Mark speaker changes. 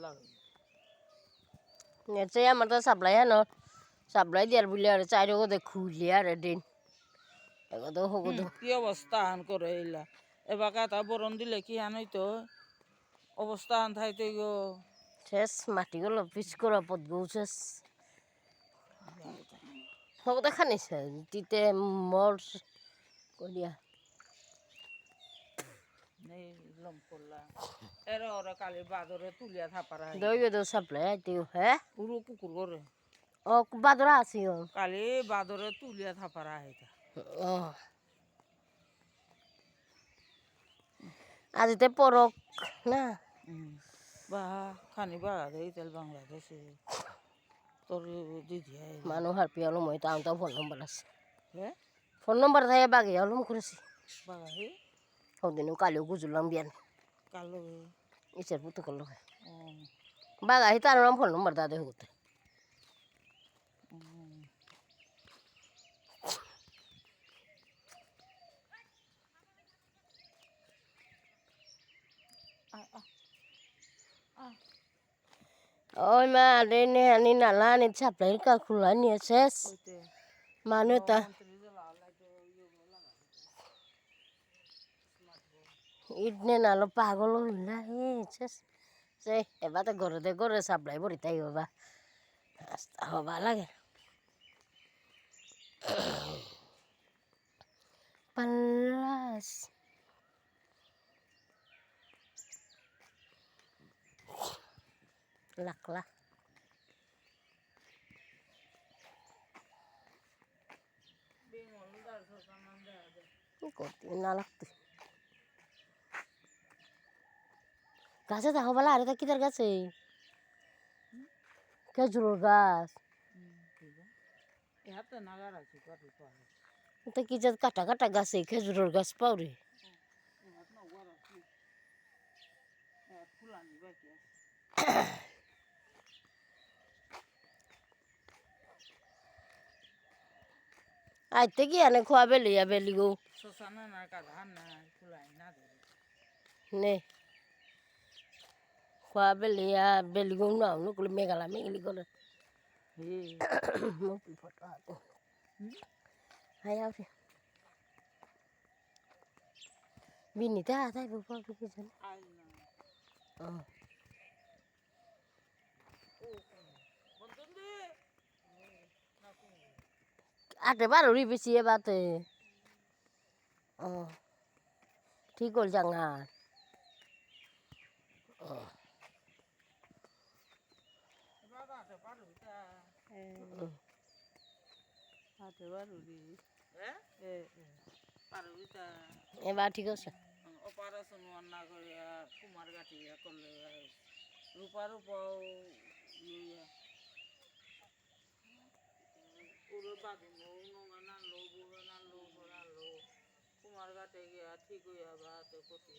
Speaker 1: লাগে
Speaker 2: নেচে আমার তো সাপ্লাই আনো সাপ্লাই দিয়ার বলে আর চাইরো দে খুলে আর দিন এগো হগো
Speaker 1: কি অবস্থা হান করে এইলা এবার কাটা বরণ দিলে কি হান হইতো অবস্থা হান থাইতে গো
Speaker 2: শেষ মাটিগুলো পিচ করা পদ গৌ শেষ হগো দেখা নিছে তিতে মর করিয়া
Speaker 1: নেই লম করলা এর ওরা কালি বাদরে তুলিয়া থাপারা
Speaker 2: দই দো সাপ্লাই আইতেও হ্যাঁ
Speaker 1: পুরো কুকুর করে
Speaker 2: ও বাদরা আছি ও
Speaker 1: কালি বাদরে তুলিয়া থাপারা আইতা
Speaker 2: ও আজিতে পরক না
Speaker 1: বা খানি বাড়া দেই তেল বাংলাদেশে তোর দিদি
Speaker 2: মানুষ আর পিয়ালো মই তাও তাও ফোন নম্বর আছে
Speaker 1: হ্যাঁ
Speaker 2: ফোন নম্বর থাকে বাগে হলম করেছি
Speaker 1: বাগা হে
Speaker 2: সদিনও কালিও গুজুলাম বিয়ান
Speaker 1: কালো
Speaker 2: ইসের পুতো করলো
Speaker 1: ও
Speaker 2: বাগা হি তার নাম ফোন নম্বর দাদে হতে ওই মা রেনে আনি নালা আনি ছাপলাই কা খুলা নিয়ে শেষ মানু তা ইডনে নালো পাগল হইলা হে শেষ সে এবার তো ঘরে সাপ্লাই ভরি তাই হবা রাস্তা হবা লাগে পাল্লাস লাকলা করতে না লাগতে গাছে দেখো বলা আরে তা কিদার গাছে খেজুরের গাছ
Speaker 1: হাতে নাগার আছে
Speaker 2: তা কি যা কাটা কাটা গাছে খেজুরের গাছ পাওরে আইতে কি আনে খোয়া বেলি গো
Speaker 1: শশানা না কাধান না ফুলাই না ধরে
Speaker 2: নে খোয়া বেলি গো না নুকুলে মেঘালা মেঘলি করে মুখি ফটো আতো হাই আউরে বিনিতে আতাই বুপা কি জানে
Speaker 1: আই না বন্ধুন্দে
Speaker 2: আটে বারোরি বেশি এবাতে ঠিক হল জাঙা
Speaker 1: হাতে বারুরি হ্যাঁ পারবিতা
Speaker 2: এবার ঠিক আছে
Speaker 1: অপারেশন না করে কুমার গাঠিয়া করলে রূপার উপাও পুরো বাদুন নোংা নানলো বুড়ো নানলো নানলো কুমার গাটে গিয়া ঠিক হইয়া বা তো ক্ষতি